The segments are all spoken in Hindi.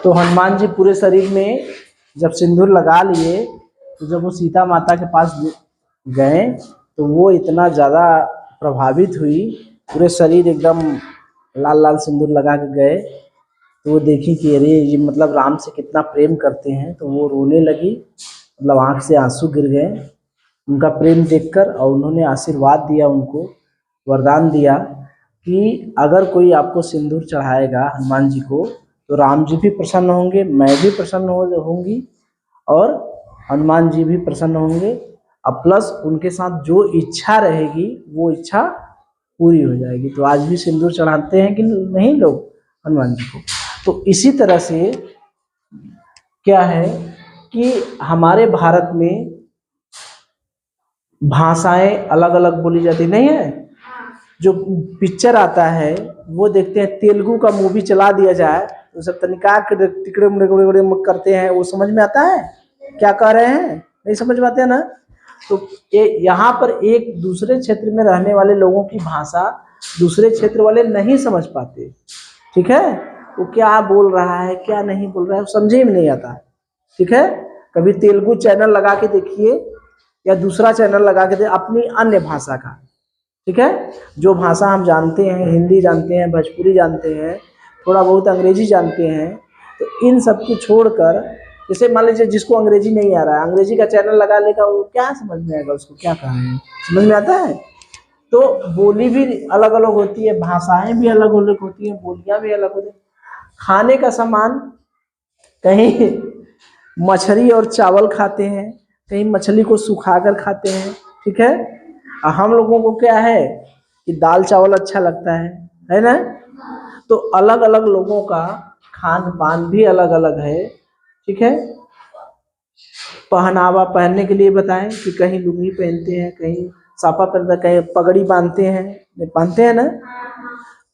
तो हनुमान जी पूरे शरीर में जब सिंदूर लगा लिए, तो जब वो सीता माता के पास गए तो वो इतना ज़्यादा प्रभावित हुई, पूरे शरीर एकदम लाल लाल सिंदूर लगा के गए। तो वो देखी कि अरे ये मतलब राम से कितना प्रेम करते हैं, तो वो रोने लगी, मतलब आँख से आंसू गिर गए उनका प्रेम देखकर। और उन्होंने आशीर्वाद दिया, उनको वरदान दिया कि अगर कोई आपको सिंदूर चढ़ाएगा हनुमान जी को, तो राम जी भी प्रसन्न होंगे, मैं भी प्रसन्न होंगी, और हनुमान जी भी प्रसन्न होंगे, और प्लस उनके साथ जो इच्छा रहेगी वो इच्छा पूरी हो जाएगी। तो आज भी सिंदूर चढ़ाते हैं कि नहीं लोग हनुमान जी को। तो इसी तरह से क्या है कि हमारे भारत में भाषाएं अलग अलग बोली जाती नहीं है। जो पिक्चर आता है वो देखते हैं, तेलुगु का मूवी चला दिया जाए तो सब तनिका टिकड़े मुड़े करते हैं, वो समझ में आता है क्या कह रहे हैं, नहीं समझ में आते हैं ना। तो यहाँ पर एक दूसरे क्षेत्र में रहने वाले लोगों की भाषा दूसरे क्षेत्र वाले नहीं समझ पाते, ठीक है। वो क्या बोल रहा है क्या नहीं बोल रहा है समझे में नहीं आता, ठीक है। कभी तेलुगु चैनल लगा के देखिए या दूसरा चैनल लगा के देखिए अपनी अन्य भाषा का, ठीक है। जो भाषा हम जानते हैं, हिंदी जानते हैं, भोजपुरी जानते हैं, थोड़ा बहुत अंग्रेजी जानते हैं, तो इन सब को छोड़कर, जैसे मान लीजिए जिसको अंग्रेजी नहीं आ रहा है, अंग्रेजी का चैनल लगा लेगा, वो क्या समझ में आएगा, उसको क्या कह रहे हैं समझ में आता है। तो बोली भी अलग अलग होती है, भाषाएं भी अलग अलग होती हैं, बोलियां भी अलग होती हैं। खाने का सामान, कहीं मछली और चावल खाते हैं, कहीं मछली को सुखाकर खाते हैं, ठीक है। हम लोगों को क्या है कि दाल चावल अच्छा लगता है ना। तो अलग अलग लोगों का खान पान भी अलग अलग है, ठीक है। पहनावा पहनने के लिए बताएं कि कहीं लुंगी पहनते हैं, कहीं साफा पहनते हैं, कहीं पगड़ी बांधते हैं ना।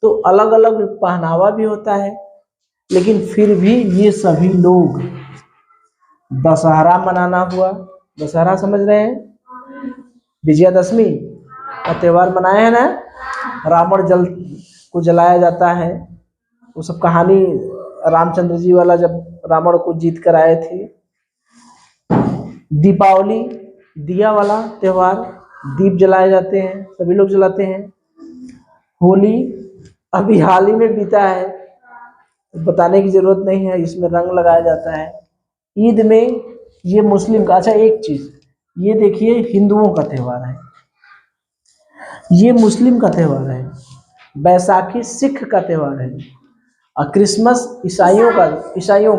तो अलग अलग पहनावा भी होता है, लेकिन फिर भी ये सभी लोग दशहरा मनाना हुआ, दशहरा समझ रहे हैं, विजयादशमी का त्यौहार मनाए हैं ना, रावण को जलाया जाता है। वो सब कहानी रामचंद्र जी वाला, जब रावण को जीत कर आए थे। दीपावली, दिया वाला त्यौहार, दीप जलाए जाते हैं, सभी लोग जलाते हैं। होली अभी हाल ही में बीता है, बताने की जरूरत नहीं है, इसमें रंग लगाया जाता है। ईद में, ये मुस्लिम का, अच्छा एक चीज ये देखिए, हिंदुओं का त्यौहार है, ये मुस्लिम का त्यौहार है। बैसाखी सिख का त्यौहार है, और क्रिसमस ईसाइयों का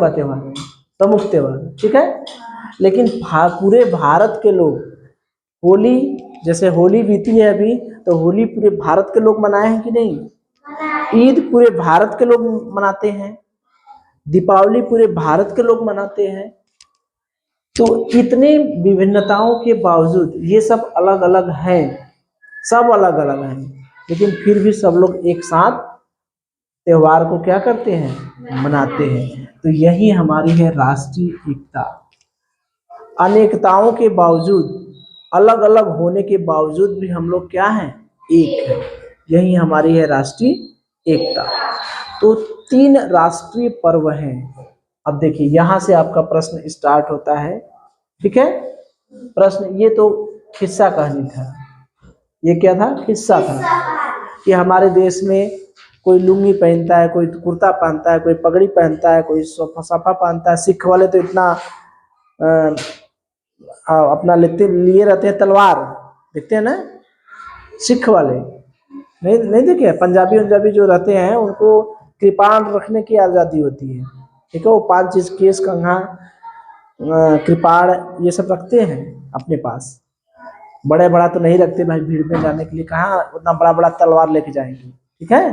त्यौहार है, प्रमुख त्यौहार, ठीक है। लेकिन पूरे भारत के लोग होली, जैसे होली बीती है अभी, तो होली पूरे भारत के लोग मनाए हैं कि नहीं। ईद पूरे भारत के लोग मनाते हैं, दीपावली पूरे भारत के लोग मनाते हैं। तो इतने विभिन्नताओं के बावजूद ये सब अलग अलग हैं, सब अलग अलग हैं, लेकिन फिर भी सब लोग एक साथ त्योहार को क्या करते हैं, मनाते हैं। तो यही हमारी है राष्ट्रीय एकता। अनेकताओं के बावजूद, अलग अलग होने के बावजूद भी हम लोग क्या हैं, एक है। यही हमारी है राष्ट्रीय एकता। तो 3 राष्ट्रीय पर्व हैं। अब देखिए यहाँ से आपका प्रश्न स्टार्ट होता है, ठीक है। प्रश्न, ये तो किस्सा कहानी था, ये क्या था, किस्सा था कि हमारे देश में कोई लुंगी पहनता है, कोई कुर्ता पहनता है, कोई पगड़ी पहनता है, कोई साफा पहनता है। सिख वाले तो इतना अपना लिए रहते हैं तलवार, देखते हैं ना सिख वाले, नहीं नहीं देखे। पंजाबी जो रहते हैं उनको कृपाण रखने की आज़ादी होती है, ठीक है। वो 5 चीज, केस, कंघा, कृपाण, ये सब रखते हैं अपने पास। बड़े बड़ा तो नहीं रखते भाई, भीड़ में जाने के लिए कहाँ उतना बड़ा बड़ा तलवार लेके जाएंगे, ठीक है।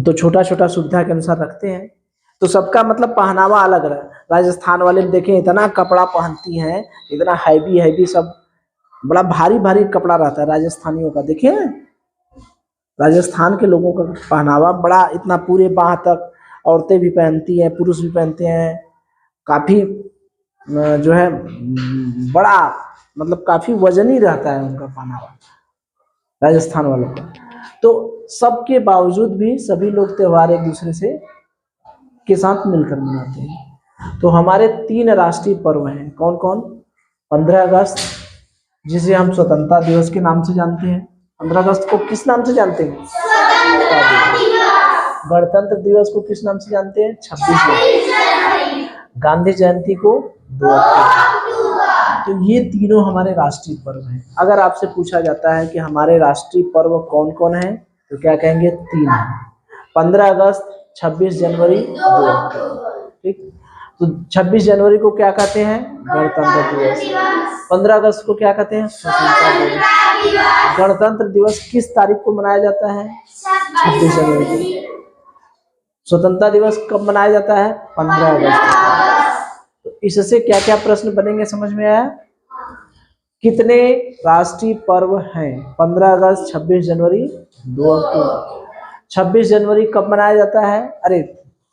तो छोटा छोटा सुविधा के अनुसार रखते हैं। तो सबका मतलब पहनावा अलग है। राजस्थान वाले देखें इतना कपड़ा पहनती हैं, इतना हैवी हैवी, सब बड़ा भारी भारी कपड़ा रहता है राजस्थानियों का। देखें राजस्थान के लोगों का पहनावा बड़ा, इतना पूरे बाह तक औरतें भी पहनती हैं, पुरुष भी पहनते हैं। काफ़ी जो है बड़ा, मतलब काफ़ी वजनी रहता है उनका पहनावा राजस्थान वालों का। तो सबके बावजूद भी सभी लोग त्योहार एक दूसरे से के साथ मिलकर मनाते हैं। तो हमारे 3 राष्ट्रीय पर्व हैं, कौन कौन? 15 अगस्त, जिसे हम स्वतंत्रता दिवस के नाम से जानते हैं। 15 अगस्त को किस नाम से जानते हैं? स्वतंत्रता दिवस। गणतंत्र दिवस को किस नाम से जानते हैं? 26 जनवरी। गांधी जयंती को 2 अक्टूबर। तो ये तीनों हमारे राष्ट्रीय पर्व हैं। अगर आपसे पूछा जाता है कि हमारे राष्ट्रीय पर्व कौन कौन है, तो क्या कहेंगे? 3 हैं, 15 अगस्त, 26 जनवरी, 2 अक्टूबर। ठीक, तो 26 जनवरी को क्या कहते हैं? गणतंत्र दिवस। 15 अगस्त को क्या कहते हैं? स्वतंत्रता दिवस। गणतंत्र दिवस किस तारीख को मनाया जाता है? 26 जनवरी को। स्वतंत्रता दिवस कब मनाया जाता है? 15 अगस्त। तो इससे क्या क्या प्रश्न बनेंगे, समझ में आया? कितने राष्ट्रीय पर्व हैं? 15 अगस्त, 26 जनवरी, 2 अक्टूबर। 26 जनवरी कब मनाया जाता है? अरे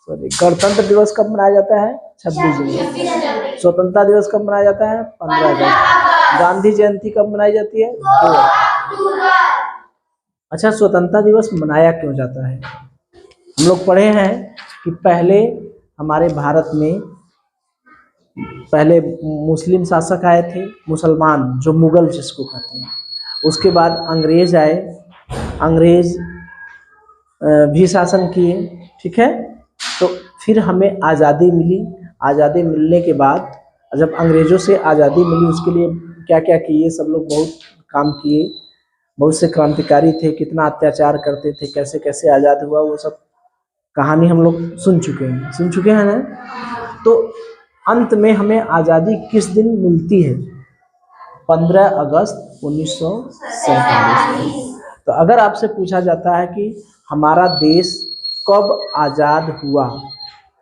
सॉरी, गणतंत्र दिवस कब मनाया जाता है? 26 जनवरी। स्वतंत्रता दिवस कब मनाया जाता है? 15 अगस्त। गांधी जयंती कब मनाई जाती है? 2 अक्टूबर। अच्छा, स्वतंत्रता दिवस मनाया क्यों जाता है? हम लोग पढ़े हैं कि पहले हमारे भारत में पहले मुस्लिम शासक आए थे, मुसलमान, जो मुगल जिसको कहते हैं। उसके बाद अंग्रेज आए, अंग्रेज भी शासन किए, ठीक है। तो फिर हमें आज़ादी मिली। आज़ादी मिलने के बाद जब अंग्रेज़ों से आज़ादी मिली, उसके लिए क्या क्या किए, सब लोग बहुत काम किए, बहुत से क्रांतिकारी थे, कितना अत्याचार करते थे, कैसे कैसे आज़ाद हुआ, वो सब कहानी हम लोग सुन चुके हैं ना। तो अंत में हमें आज़ादी किस दिन मिलती है? 15 अगस्त 1947। तो अगर आपसे पूछा जाता है कि हमारा देश कब आज़ाद हुआ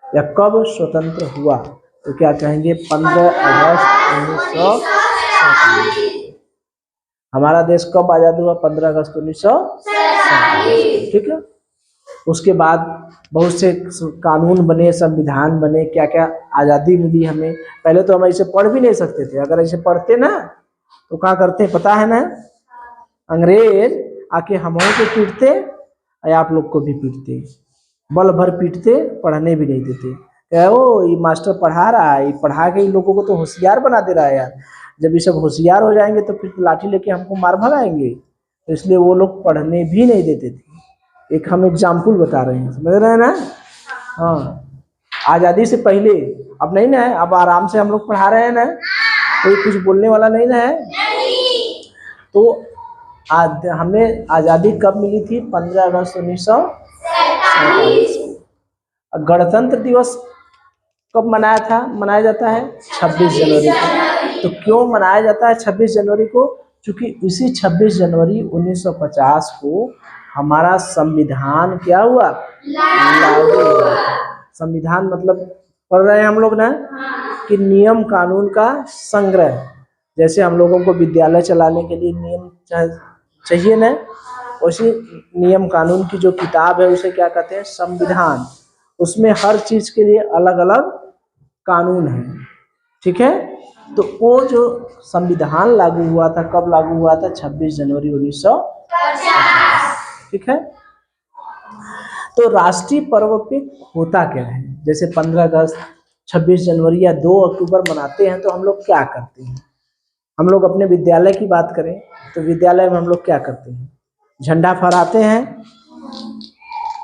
या कब स्वतंत्र हुआ, तो क्या कहेंगे? 15 अगस्त 1947। हमारा देश कब आज़ाद हुआ? 15 अगस्त 1947, ठीक है। उसके बाद बहुत से कानून बने, संविधान बने, क्या क्या आज़ादी मिली हमें। पहले तो हम ऐसे पढ़ भी नहीं सकते थे। अगर ऐसे पढ़ते ना तो क्या करते पता है ना? अंग्रेज आके हमों को पीटते या आप लोग को भी पीटते, बल भर पीटते, पढ़ने भी नहीं देते। क्या वो ये मास्टर पढ़ा रहा है, ये पढ़ा के इन लोगों को तो होशियार बना दे रहा है यार। जब ये सब होशियार हो जाएंगे तो फिर लाठी लेके हमको मार भगाएंगे। तो इसलिए वो लोग पढ़ने भी नहीं देते थे। एक हम एग्जाम्पल बता रहे हैं, समझ रहे हैं ना? हाँ, आज़ादी से पहले, अब नहीं ना है, अब आराम से हम लोग पढ़ा रहे हैं ना, कोई कुछ बोलने वाला नहीं ना है। तो हमें आज़ादी कब मिली थी? 15 अगस्त 1947। गणतंत्र दिवस कब मनाया जाता है? 26 जनवरी को। तो क्यों मनाया जाता है 26 जनवरी को? क्योंकि इसी 26 जनवरी 1950 को हमारा संविधान क्या हुआ? लागू हुआ। संविधान मतलब पढ़ रहे हैं हम लोग ना, कि नियम कानून का संग्रह। जैसे हम लोगों को विद्यालय चलाने के लिए नियम चाहिए ना, उसी नियम कानून की जो किताब है उसे क्या कहते हैं? संविधान। उसमें हर चीज के लिए अलग अलग कानून है, ठीक है। तो वो जो संविधान लागू हुआ था, कब लागू हुआ था? 26 जनवरी 1950, ठीक है। तो राष्ट्रीय पर्व पे होता क्या है? जैसे 15 अगस्त, 26 जनवरी या 2 अक्टूबर मनाते हैं, तो हम लोग क्या करते हैं? हम लोग अपने विद्यालय की बात करें तो विद्यालय में हम लोग क्या करते हैं? झंडा फहराते हैं,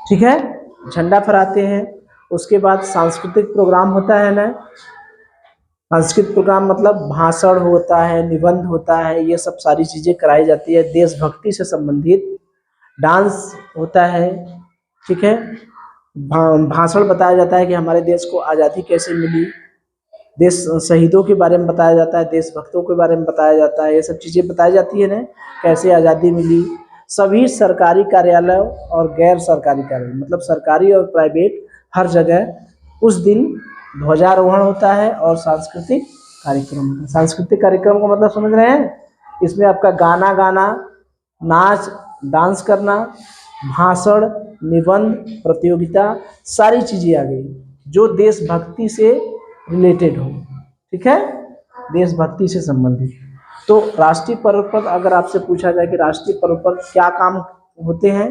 ठीक है, झंडा फहराते हैं। उसके बाद सांस्कृतिक प्रोग्राम होता है ना। सांस्कृतिक प्रोग्राम मतलब भाषण होता है, निबंध होता है, ये सब सारी चीज़ें कराई जाती है। देशभक्ति से संबंधित डांस होता है, ठीक है। भाषण बताया जाता है कि हमारे देश को आज़ादी कैसे मिली, देश शहीदों के बारे में बताया जाता है, देशभक्तों के बारे में बताया जाता है, ये सब चीज़ें बताई जाती है ना, कैसे आज़ादी मिली। सभी सरकारी कार्यालय और गैर सरकारी कार्यालय, मतलब सरकारी और प्राइवेट, हर जगह उस दिन ध्वजारोहण होता है और सांस्कृतिक कार्यक्रम होता है। सांस्कृतिक कार्यक्रम का मतलब समझ रहे हैं? इसमें आपका गाना, नाच, डांस करना, भाषण, निबंध, प्रतियोगिता, सारी चीज़ें आ गई जो देशभक्ति से रिलेटेड हो, ठीक है, देशभक्ति से संबंधित। तो राष्ट्रीय पर्व पर अगर आपसे पूछा जाए कि राष्ट्रीय पर्व पर क्या काम होते हैं,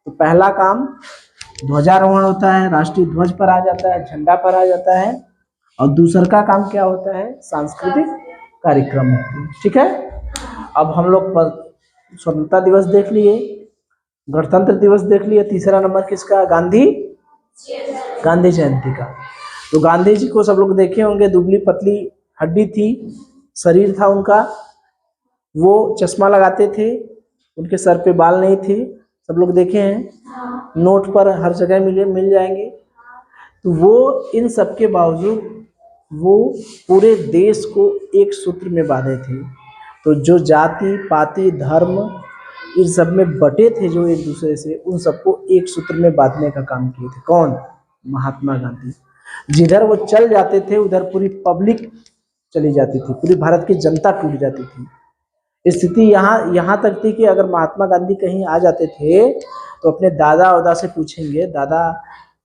तो पहला काम ध्वजारोहण होता है, राष्ट्रीय ध्वज पर आ जाता है, झंडा पर आ जाता है, और दूसरा का काम क्या होता है, सांस्कृतिक कार्यक्रम होते हैं। ठीक है, अब हम लोग स्वतंत्रता दिवस देख लिए, गणतंत्र दिवस देख लिए, तीसरा नंबर किसका, गांधी जयंती का। तो गांधी जी को सब लोग देखे होंगे, दुबली पतली हड्डी थी, शरीर था उनका, वो चश्मा लगाते थे, उनके सर पे बाल नहीं थे, सब लोग देखे हैं, नोट पर हर जगह मिल जाएंगे। तो वो इन सब के बावजूद वो पूरे देश को एक सूत्र में बांधे थे। तो जो जाति पाति धर्म इन सब में बटे थे जो एक दूसरे से, उन सबको एक सूत्र में बांधने का काम किए थे। कौन, महात्मा गांधी। जिधर वो चल जाते थे उधर पूरी पब्लिक चली जाती थी, पूरी भारत की जनता टूट जाती थी। स्थिति यहाँ तक थी कि अगर महात्मा गांधी कहीं आ जाते थे तो अपने दादा वादा से पूछेंगे, दादा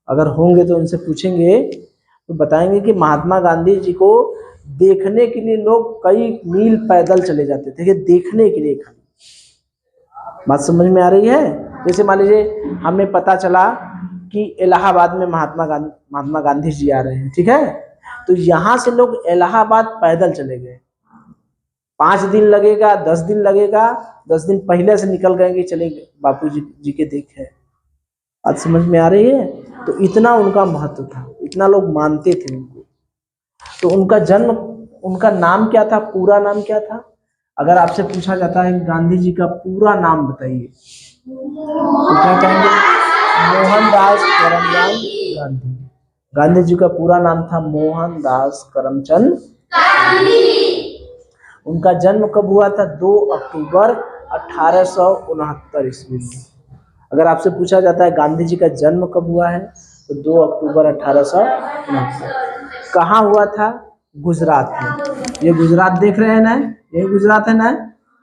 अगर होंगे तो उनसे पूछेंगे तो बताएंगे कि महात्मा गांधी जी को देखने के लिए लोग कई मील पैदल चले जाते थे, कि देखने के लिए। खाली बात समझ में आ रही है। जैसे मान लीजिए हमें पता चला कि इलाहाबाद में महात्मा गांधी जी आ रहे हैं, ठीक है, तो यहाँ से लोग इलाहाबाद पैदल चले गए। 5 दिन लगेगा, 10 दिन लगेगा, 10 दिन पहले से निकल गए कि चले बापू जी के देखे। आज समझ में आ रही है। तो इतना उनका महत्व था, इतना लोग मानते थे उनको। तो उनका जन्म, उनका नाम क्या था, पूरा नाम क्या था? अगर आपसे पूछा जाता है गांधी जी का पूरा नाम बताइए तो क्या कहेंगे? मोहनदास करमचंद गांधी। गांधी जी का पूरा नाम था मोहनदास करमचंद गांधी। उनका जन्म कब हुआ था? 2 अक्टूबर 1869 ईस्वी में। अगर आपसे पूछा जाता है गांधी जी का जन्म कब हुआ है तो 2 अक्टूबर 1869। कहाँ हुआ था? गुजरात में। ये गुजरात देख रहे हैं ना, ये गुजरात है ना,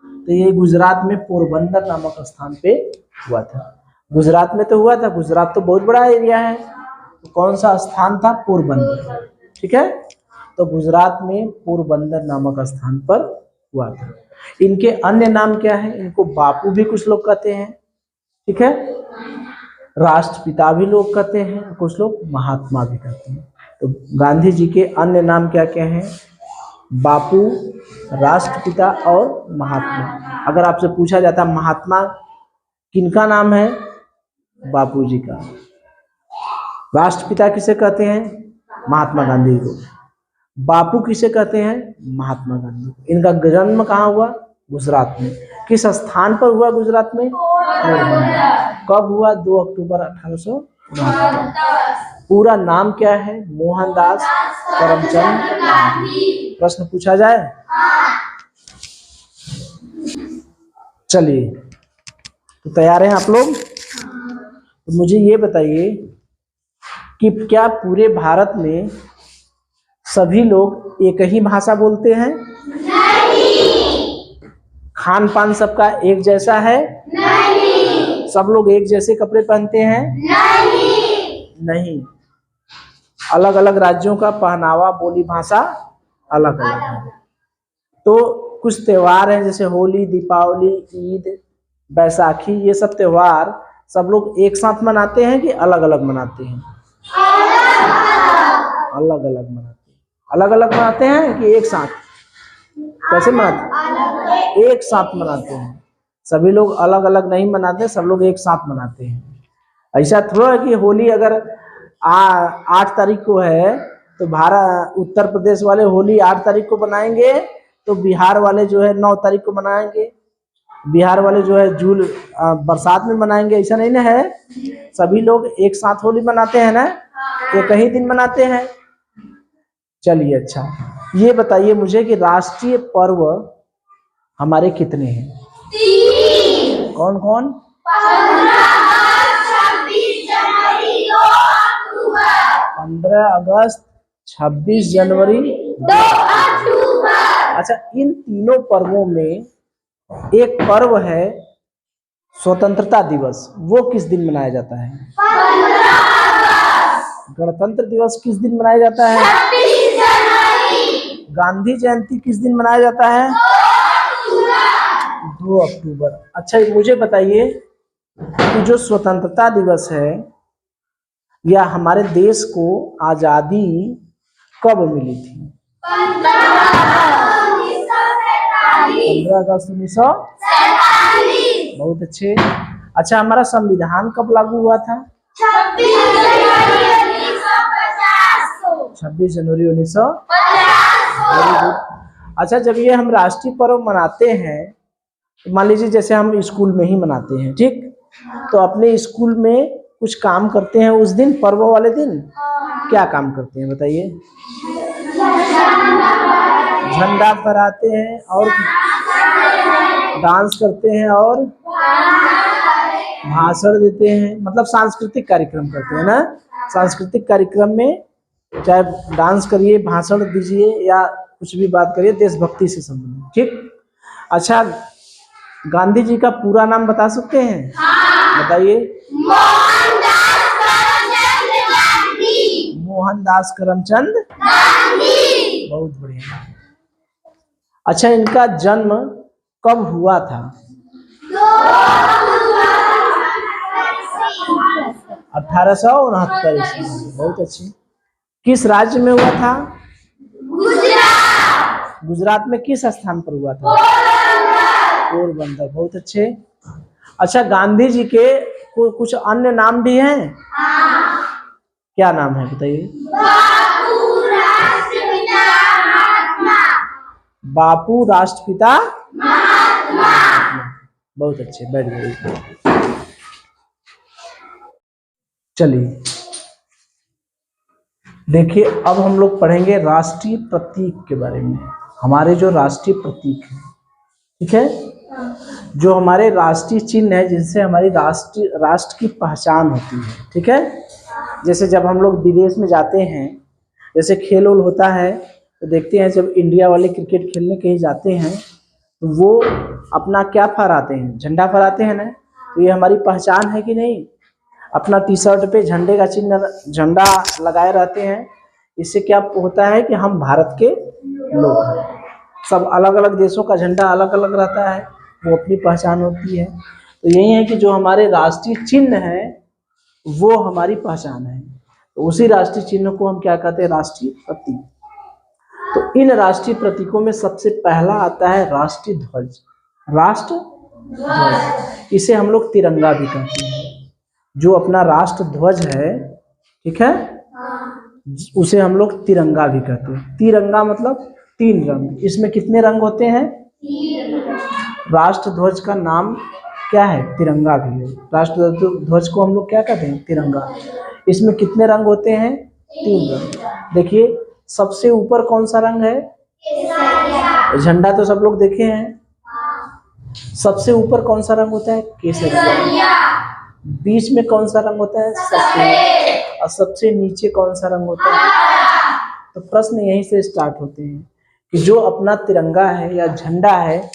तो ये गुजरात में पोरबंदर नामक स्थान पे हुआ था। गुजरात में तो हुआ था, गुजरात तो बहुत बड़ा एरिया है, तो कौन सा स्थान था? पोरबंदर। ठीक है, तो गुजरात में पोरबंदर नामक स्थान पर हुआ था। इनके अन्य नाम क्या है? इनको बापू भी कुछ लोग कहते हैं, ठीक है, राष्ट्रपिता भी लोग कहते हैं, कुछ लोग महात्मा भी कहते हैं। तो गांधी जी के अन्य नाम क्या क्या हैं? बापू, राष्ट्रपिता और महात्मा। अगर आपसे पूछा जाता महात्मा किनका नाम है? बापू जी का। राष्ट्रपिता किसे कहते हैं? महात्मा गांधी को। बापू किसे कहते हैं? महात्मा गांधी। इनका जन्म कहाँ हुआ? गुजरात में। किस स्थान पर हुआ गुजरात में? कब हुआ? 2 अक्टूबर 1869। पूरा नाम क्या है? मोहनदास करमचंद गांधी। प्रश्न पूछा जाए? चलिए, तो तैयार हैं आप लोग? तो मुझे ये बताइए कि क्या पूरे भारत में सभी लोग एक ही भाषा बोलते हैं? नहीं। खान पान सबका एक जैसा है? नहीं। सब लोग एक जैसे कपड़े पहनते हैं? नहीं। अलग अलग राज्यों का पहनावा, बोली, भाषा अलग अलग है। तो कुछ त्योहार हैं जैसे होली, दीपावली, ईद, बैसाखी, ये सब त्योहार सब लोग एक साथ मनाते हैं कि अलग अलग मनाते हैं? अलग अलग मनाते हैं। अलग अलग मनाते हैं कि एक साथ? कैसे मनाते हैं? एक साथ मनाते हैं। सभी लोग अलग अलग नहीं मनाते, सब लोग एक साथ मनाते हैं। ऐसा थोड़ा है कि होली अगर 8 तारीख को है तो उत्तर प्रदेश वाले होली 8 तारीख को मनाएंगे, तो बिहार वाले जो है 9 तारीख को मनाएंगे, बिहार वाले जो है बरसात में मनाएंगे। ऐसा नहीं ना है, सभी लोग एक साथ होली मनाते हैं ना, एक ही दिन मनाते हैं। चलिए, अच्छा ये बताइए मुझे कि राष्ट्रीय पर्व हमारे कितने हैं? 3। कौन कौन? 15 अगस्त, 26 जनवरी, 2 अक्टूबर। अच्छा, इन तीनों पर्वों में एक पर्व है स्वतंत्रता दिवस, वो किस दिन मनाया जाता है? 15 अगस्त। गणतंत्र दिवस किस दिन मनाया जाता है? 26 जनवरी। गांधी जयंती किस दिन मनाया जाता है? 2 अक्टूबर। अच्छा मुझे बताइए, कि जो स्वतंत्रता दिवस है या हमारे देश को आजादी कब मिली थी? 15 अगस्त 1947। बहुत अच्छे। अच्छा, हमारा संविधान कब लागू हुआ था? 26 जनवरी 1950। अच्छा, जब ये हम राष्ट्रीय पर्व मनाते हैं, मान लीजिए जैसे हम स्कूल में ही मनाते हैं, ठीक, तो अपने स्कूल में कुछ काम करते हैं उस दिन, पर्व वाले दिन क्या काम करते हैं बताइए? झंडा फहराते हैं और डांस करते हैं और भाषण देते हैं, मतलब सांस्कृतिक कार्यक्रम करते हैं ना। सांस्कृतिक कार्यक्रम में चाहे डांस करिए, भाषण दीजिए या कुछ भी बात करिए देशभक्ति से संबंधित, ठीक। अच्छा, गांधी जी का पूरा नाम बता सकते हैं? बताइए। मोहनदास करमचंद गांधी। बहुत बढ़िया। अच्छा, इनका जन्म कब हुआ था? 1869 ईस्वी में। बहुत अच्छी। किस राज्य में हुआ था? गुजरात में किस स्थान पर हुआ था? पोरबंदर। बहुत अच्छे। अच्छा, गांधी जी के कुछ अन्य नाम भी हैं? क्या नाम है बताइए? बापू राष्ट्रपिता महात्मा। बहुत अच्छे, बैठ गए। चलिए देखिए, अब हम लोग पढ़ेंगे राष्ट्रीय प्रतीक के बारे में। हमारे जो राष्ट्रीय प्रतीक है, ठीक है, जो हमारे राष्ट्रीय चिन्ह है, जिनसे हमारी राष्ट्र की पहचान होती है, ठीक है। जैसे जब हम लोग विदेश में जाते हैं, जैसे खेल उल होता है, तो देखते हैं जब इंडिया वाले क्रिकेट खेलने कहीं जाते हैं तो वो अपना क्या फहराते हैं? झंडा फहराते हैं ना। तो ये हमारी पहचान है कि नहीं? अपना टी शर्ट पे झंडे का चिन्ह, झंडा लगाए रहते हैं। इससे क्या होता है कि हम भारत के लोग हैं। सब अलग अलग देशों का झंडा अलग अलग रहता है, वो अपनी पहचान होती है। तो यही है कि जो हमारे राष्ट्रीय चिन्ह है वो हमारी पहचान है। तो उसी राष्ट्रीय चिन्ह को हम क्या कहते हैं? राष्ट्रीय प्रतीक। तो इन राष्ट्रीय प्रतीकों में सबसे पहला आता है राष्ट्रीय ध्वज। राष्ट्र ध्वज, इसे हम लोग तिरंगा भी कहते हैं। जो अपना राष्ट्र ध्वज है, ठीक है, उसे हम लोग तिरंगा भी कहते हैं। तिरंगा मतलब 3 रंग। इसमें कितने रंग होते हैं? राष्ट्र ध्वज का नाम क्या है? तिरंगा भी है। राष्ट्र ध्वज को हम लोग क्या कहते हैं? तिरंगा। इसमें कितने रंग होते हैं? 3 रंग। देखिए, सबसे ऊपर कौन सा रंग है? झंडा तो सब लोग देखे हैं। सबसे ऊपर कौन सा रंग होता है? केसरिया। बीच में कौन सा रंग होता है? सफेद। और सबसे नीचे कौन सा रंग होता है? तो प्रश्न यहीं से स्टार्ट होते हैं कि जो अपना तिरंगा है या झंडा है,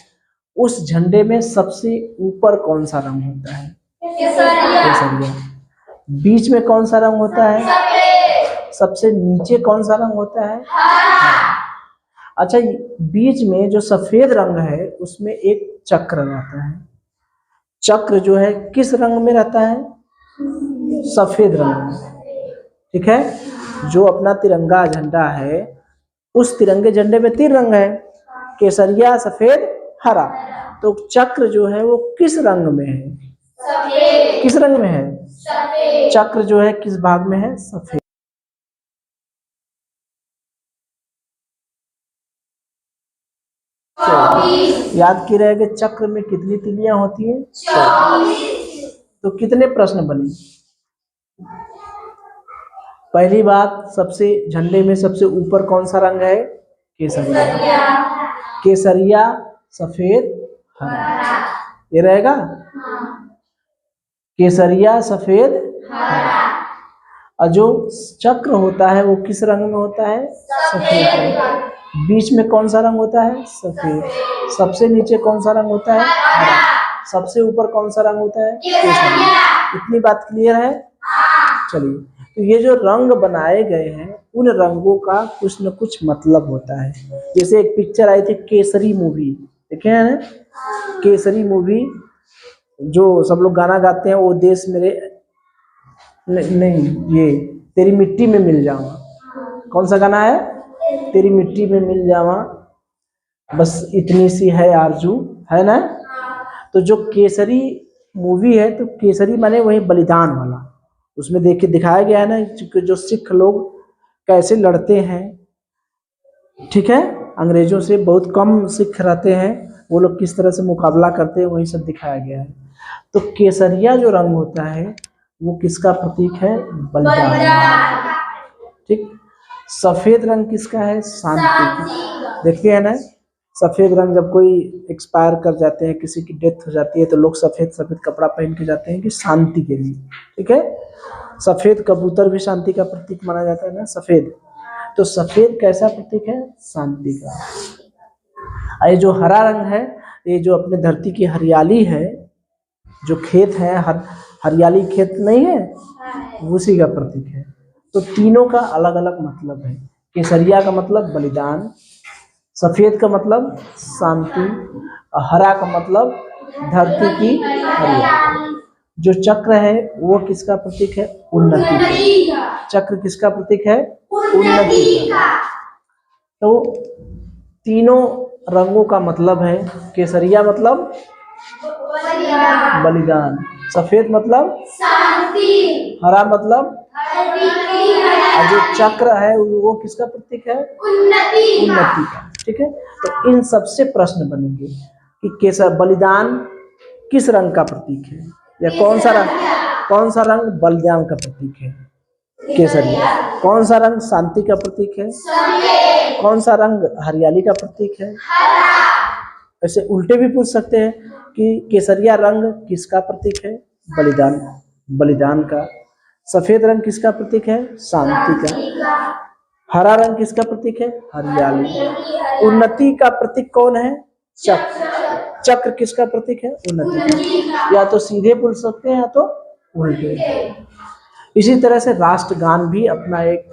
उस झंडे में सबसे ऊपर कौन सा रंग होता है? केसरिया। बीच में कौन सा रंग होता है? सबसे नीचे कौन सा रंग होता है? अच्छा, बीच में जो सफेद रंग है उसमें एक चक्र रहता है। चक्र जो है किस रंग में रहता है? सफेद रंग में, ठीक है। जो अपना तिरंगा झंडा है, उस तिरंगे झंडे में 3 रंग है, केसरिया, सफेद, हरा। तो चक्र जो है वो किस रंग में है? सफेद। किस रंग में है? सफेद। चक्र जो है किस भाग में है? सफेद। याद किए रहेगा चक्र में कितनी तिलियां होती हैं? 24। तो कितने प्रश्न बने? पहली बात, सबसे झंडे में सबसे ऊपर कौन सा रंग है? केसरिया। केसरिया, सफेद, हरा, ये रहेगा। केसरिया, सफेद, हरा। और जो चक्र होता है वो किस रंग में होता है? सफेद रंग। बीच में कौन सा रंग होता है? सफेद। सबसे नीचे कौन सा रंग होता है? हरा। सबसे ऊपर कौन सा रंग होता है? केसरिया। इतनी बात क्लियर है? चलिए, तो ये जो रंग बनाए गए हैं, उन रंगों का कुछ न कुछ मतलब होता है। जैसे एक पिक्चर आई थी केसरी मूवी, देखे हैं ना? केसरी मूवी जो सब लोग गाना गाते हैं, वो देश मेरे नहीं, ये तेरी मिट्टी में मिल जावा। कौन सा गाना है? तेरी मिट्टी में मिल जावा, बस इतनी सी है आरजू, है ना। तो जो केसरी मूवी है, तो केसरी माने वही बलिदान वाला, उसमें देखिए दिखाया गया है ना कि जो सिख लोग कैसे लड़ते हैं, ठीक है, अंग्रेजों से बहुत कम सिख रहते हैं, वो लोग किस तरह से मुकाबला करते हैं, वही सब दिखाया गया है। तो केसरिया जो रंग होता है वो किसका प्रतीक है? बलिदान। ठीक। सफेद रंग किसका है? शांति का। देखते हैं ना, सफेद रंग जब कोई एक्सपायर कर जाते हैं, किसी की डेथ हो जाती है, तो लोग सफेद सफेद कपड़ा पहन के जाते हैं कि शांति के लिए, ठीक है। सफेद कबूतर भी शांति का प्रतीक माना जाता है ना, सफेद। तो सफेद कैसा प्रतीक है? शांति का। ये जो हरा रंग है, ये जो अपने धरती की हरियाली है, जो खेत है, हरियाली खेत नहीं है, उसी का प्रतीक है। तो तीनों का अलग अलग मतलब है। केसरिया का मतलब बलिदान, सफेद का मतलब शांति, और हरा का मतलब धरती की हरियाली। जो चक्र है वो किसका प्रतीक है? उन्नति का। चक्र किसका प्रतीक है? उन्नति का। तो तीनों रंगों का मतलब है, केसरिया मतलब बलिदान, सफेद मतलब शांति, हरा मतलब और जो चक्र है वो किसका प्रतीक है? उन्नति का। ठीक है। तो इन सबसे प्रश्न बनेंगे कि केसर बलिदान किस रंग का प्रतीक है, या कौन सा रंग बलिदान का प्रतीक है? केसरिया। कौन सा रंग शांति का प्रतीक है? कौन सा रंग हरियाली का प्रतीक है? ऐसे उल्टे भी पूछ सकते हैं कि केसरिया रंग किसका प्रतीक है? बलिदान का। सफेद रंग किसका प्रतीक है? शांति का। हरा रंग किसका प्रतीक है? हरियाली। उन्नति का प्रतीक कौन है? चक्र। चक्र किसका प्रतीक है? उन्नति का। या तो सीधे पूछ सकते हैं या तो उल्टे। इसी तरह से राष्ट्रगान भी अपना एक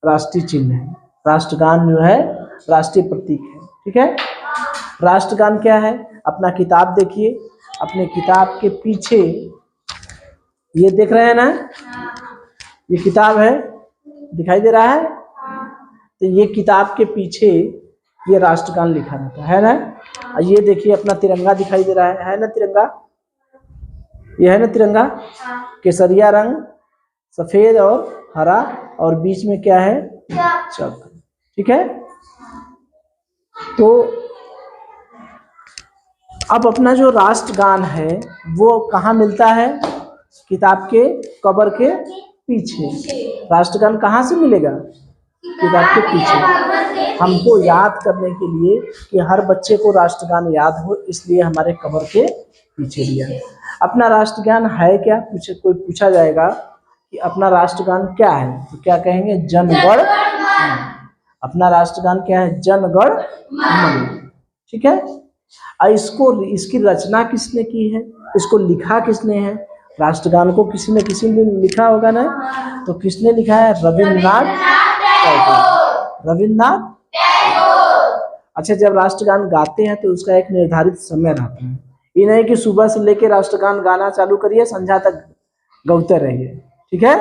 राष्ट्रीय चिन्ह है। राष्ट्रगान जो है राष्ट्रीय प्रतीक है, ठीक है। राष्ट्रगान क्या है? अपना किताब देखिए, अपने किताब के पीछे ये देख रहे हैं ना, ये किताब है, दिखाई दे रहा है। तो ये किताब के पीछे ये राष्ट्रगान लिखा रहता है ना। और ये देखिए अपना तिरंगा दिखाई दे रहा है ना, तिरंगा, ये है ना तिरंगा, केसरिया रंग, सफेद और हरा, और बीच में क्या है? चक्र, ठीक है। तो अब अपना जो राष्ट्रगान है वो कहाँ मिलता है? किताब के कवर के पीछे। राष्ट्रगान कहाँ से मिलेगा? किताब के पीछे। हमको याद करने के लिए कि हर बच्चे को राष्ट्रगान याद हो, इसलिए हमारे कवर के पीछे दिया है। अपना राष्ट्रगान है क्या? कोई पूछा जाएगा कि अपना राष्ट्रगान क्या है, तो क्या कहेंगे? जन गण मन। अपना राष्ट्रगान क्या है? जन गण मन, ठीक है। इसकी रचना किसने की है? इसको लिखा किसने है? राष्ट्रगान को किसी ने लिखा होगा ना, तो किसने लिखा है? रविन्द्रनाथ टैगोर। रविन्द्रनाथ टैगोर। अच्छा, जब राष्ट्रगान गाते हैं तो उसका एक निर्धारित समय रहता है। ये नहीं कि सुबह से लेकर राष्ट्रगान गाना चालू करिए, संध्या तक गाते रहिए, ठीक है।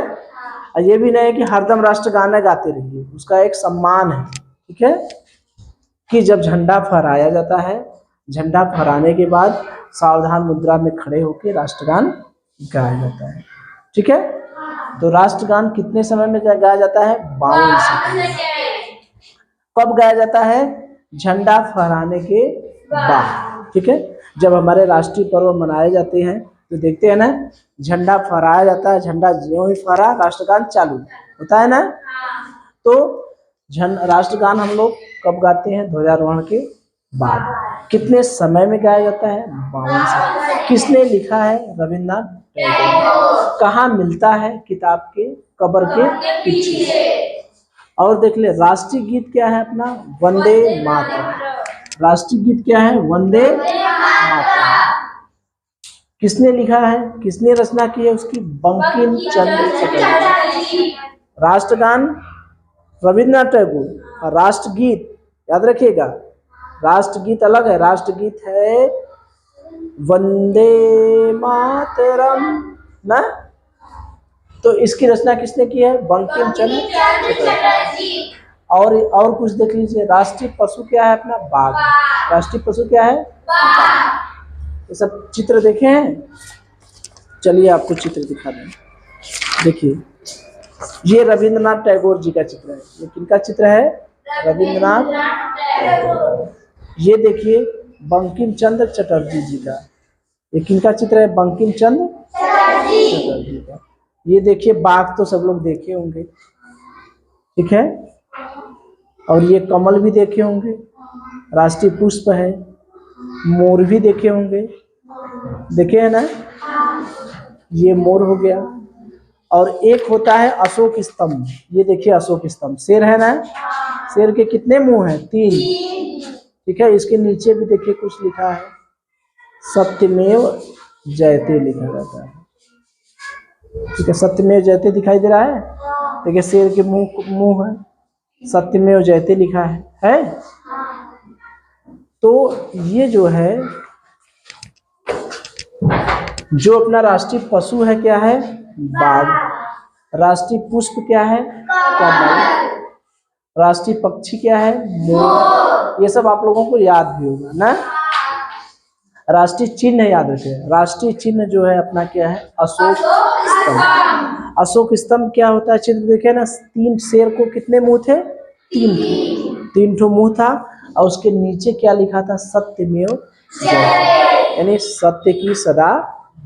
और ये भी नहीं कि हरदम राष्ट्रगान गाते रहिए, उसका एक सम्मान है, ठीक है। कि जब झंडा फहराया जाता है, झंडा फहराने के बाद सावधान मुद्रा में खड़े होकर राष्ट्रगान गाया जाता है, ठीक है। तो राष्ट्रगान कितने समय में गाया जाता है? 52 सेकंड। कब गाया जाता है? झंडा फहराने के बाद, ठीक है। जब हमारे राष्ट्रीय पर्व मनाए जाते हैं तो देखते हैं ना, झंडा फहराया जाता है, झंडा ज्यों ही फहरा राष्ट्रगान चालू होता है ना। तो राष्ट्रगान हम लोग कब गाते हैं? ध्वजारोहण के बाद। कितने समय में गाया जाता है? 52 सेकंड। किसने लिखा है? रविन्द्रनाथ टैगोर। कहाँ मिलता है? किताब के कवर के पीछे। और देख ले, राष्ट्रीय गीत क्या है अपना? वंदे मातरम। राष्ट्रीय गीत क्या है? वंदे मातरम। किसने लिखा है? किसने रचना की है उसकी? बंकिम चंद्र चटर्जी। राष्ट्रगान रविन्द्रनाथ टैगोर, और राष्ट्रगीत याद रखिएगा, राष्ट्रगीत अलग है। राष्ट्रगीत है वंदे मातरम ना। तो इसकी रचना किसने की है? बंकिम चंद्र चटर्जी। और कुछ देख लीजिए, राष्ट्रीय पशु क्या है अपना? बाघ। राष्ट्रीय पशु क्या है? बाघ। ये सब चित्र देखे हैं? चलिए आपको चित्र दिखा दें। देखिए, ये रविंद्रनाथ टैगोर जी का चित्र है। ये किनका चित्र है? रविंद्रनाथ टैगोर। ये देखिए बंकिम चंद्र चटर्जी जी का। ये किनका चित्र है? बंकिम चंद्र चटर्जी का। ये देखिए बाघ तो सब लोग देखे होंगे, ठीक है। और ये कमल भी देखे होंगे, राष्ट्रीय पुष्प है। मोर भी देखे होंगे, देखे हैं ना? ये मोर हो गया। और एक होता है अशोक स्तंभ। ये देखिए अशोक स्तंभ, शेर है ना? शेर के कितने मुंह हैं? 3, ठीक है। इसके नीचे भी देखिए कुछ लिखा है, सत्यमेव जयते लिखा रहता है, ठीक है। सत्यमेव जयते दिखाई दे रहा है, देखिए शेर के मुंह है, सत्यमेव जयते लिखा है। तो ये जो है, जो अपना राष्ट्रीय पशु है क्या है? बाघ। राष्ट्रीय पुष्प क्या है? कमल। राष्ट्रीय पक्षी क्या है? मोर। ये सब आप लोगों को याद भी होगा ना। राष्ट्रीय चिन्ह याद रखें। राष्ट्रीय चिन्ह जो है अपना क्या है? अशोक स्तंभ। अशोक स्तंभ क्या होता है? चित्र देखे ना, 3 शेर को कितने मुंह थे? 3 ठो मुंह था। और उसके नीचे क्या लिखा था? सत्यमेव जयते, यानी सत्य की सदा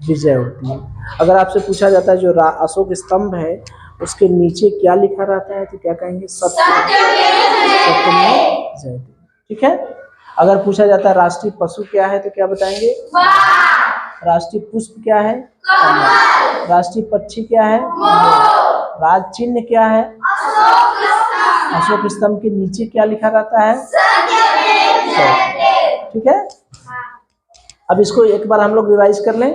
विजय होती है। अगर आपसे पूछा जाता है जो अशोक स्तंभ है उसके नीचे क्या लिखा रहता है, तो क्या कहेंगे? सत्यमेव जयते, ठीक है। अगर पूछा जाता है राष्ट्रीय पशु क्या है, तो क्या बताएंगे? राष्ट्रीय पुष्प क्या है? कमल। राष्ट्रीय पक्षी क्या है? राज चिन्ह क्या है? अशोक स्तंभ के नीचे क्या लिखा रहता है? ठीक है। अब इसको एक बार हम लोग रिवाइज कर लें।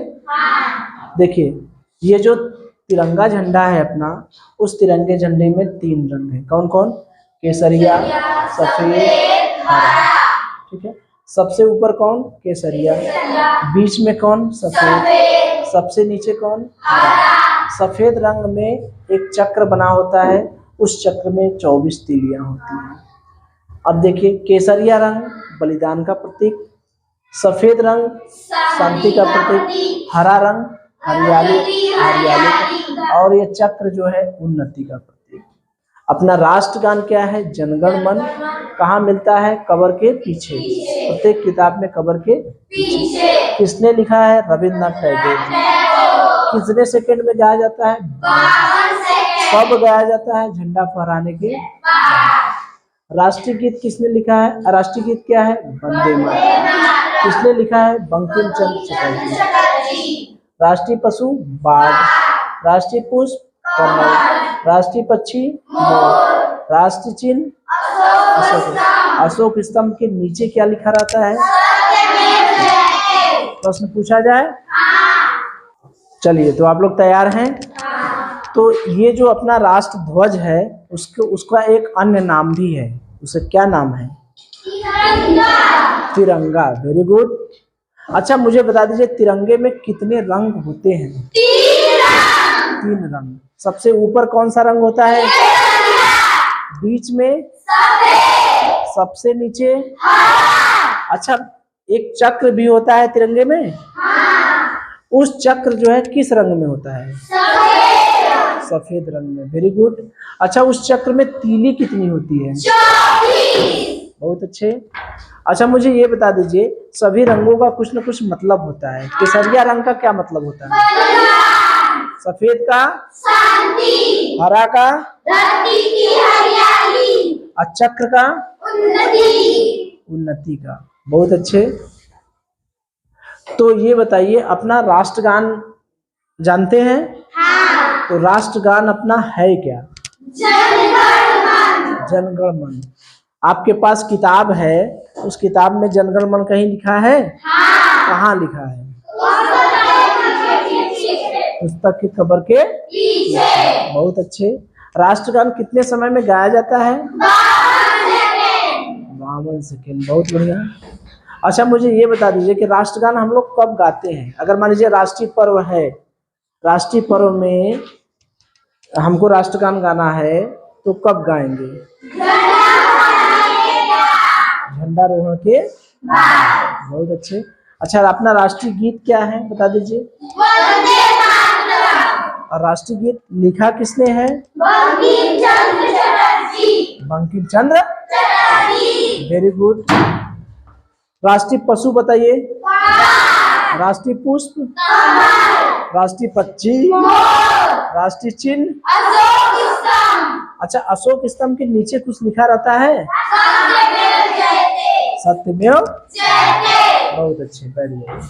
देखिए, ये जो तिरंगा झंडा है अपना, उस तिरंगे झंडे में 3 रंग हैं। कौन कौन? केसरिया, सफेद, हरा, ठीक है। सबसे ऊपर कौन? केसरिया। बीच में कौन? सफेद। सबसे नीचे कौन? हरा। सफेद रंग में एक चक्र बना होता है, उस चक्र में 24 तीलियां होती हैं। अब देखिए, केसरिया रंग बलिदान का प्रतीक, सफेद रंग शांति का प्रतीक, हरा रंग हरियाली का, और ये चक्र जो है उन्नति का प्रतीक। अपना राष्ट्रगान क्या है? जनगण मन। कहाँ मिलता है? कवर के पीछे, प्रत्येक किताब में कवर के पीछे। किसने लिखा है? रविंद्रनाथ टैगोर जी। कितने सेकंड में गाया जाता है? 52 सेकंड। कब गाया जाता है? झंडा फहराने के बाद। राष्ट्रीय गीत किसने लिखा है? राष्ट्रीय गीत क्या है? वंदे मातरम। किसने लिखा है? बंकिम चंद्र चटर्जी। राष्ट्रीय पशु बाघ। राष्ट्रीय पुष्प कमल। राष्ट्रीय पक्षी मोर। राष्ट्रीय चिन्ह अशोक स्तंभ के नीचे क्या लिखा रहता है? प्रश्न पूछा जाए? चलिए, तो आप लोग तैयार हैं? तो ये जो अपना राष्ट्र ध्वज है उसका एक अन्य नाम भी है। उसे क्या नाम है? तिरंगा। Very good. अच्छा, मुझे बता दीजिए तिरंगे में कितने रंग होते हैं? 3 रंग। सबसे ऊपर कौन सा रंग होता है? बीच में? सबसे नीचे? अच्छा, एक चक्र भी होता है तिरंगे में। उस चक्र जो है किस रंग में होता है? सफेद रंग में। Very good. अच्छा, उस चक्र में तीली कितनी होती है? 24। बहुत अच्छे। अच्छा, मुझे ये बता दीजिए, सभी रंगों का कुछ न कुछ मतलब होता है। केसरिया रंग का क्या मतलब होता है? सफेद का? शांति। हरा का? धरती की हरियाली। और चक्र का? उन्नति का। बहुत अच्छे। तो ये बताइए, अपना राष्ट्रगान जानते हैं? हाँ। तो राष्ट्रगान अपना है क्या? जनगण मन। जनगण मन। आपके पास किताब है, उस किताब में जनगण मन कहीं लिखा है? हाँ। कहाँ लिखा है? पुस्तक के कवर के पीछे। बहुत अच्छे। राष्ट्रगान कितने समय में गाया जाता है? 52 सेकेंड। बहुत बढ़िया। अच्छा मुझे ये बता दीजिए कि राष्ट्रगान हम लोग कब गाते हैं? अगर मान लीजिए राष्ट्रीय पर्व है, राष्ट्रीय पर्व में हमको राष्ट्रगान गाना है तो कब गाएंगे? झंडारोहण के बाद। बहुत अच्छे। अच्छा अपना राष्ट्रीय गीत क्या है बता दीजिए? और राष्ट्रीय गीत लिखा किसने है? बंकिम चंद्र। Very good. राष्ट्रीय पशु बताइए? राष्ट्रीय पुष्प? राष्ट्रीय पक्षी? राष्ट्रीय चिन्ह? अच्छा अशोक स्तंभ के नीचे कुछ लिखा रहता है? सत्यमेव। बहुत अच्छे, वेरी गुड।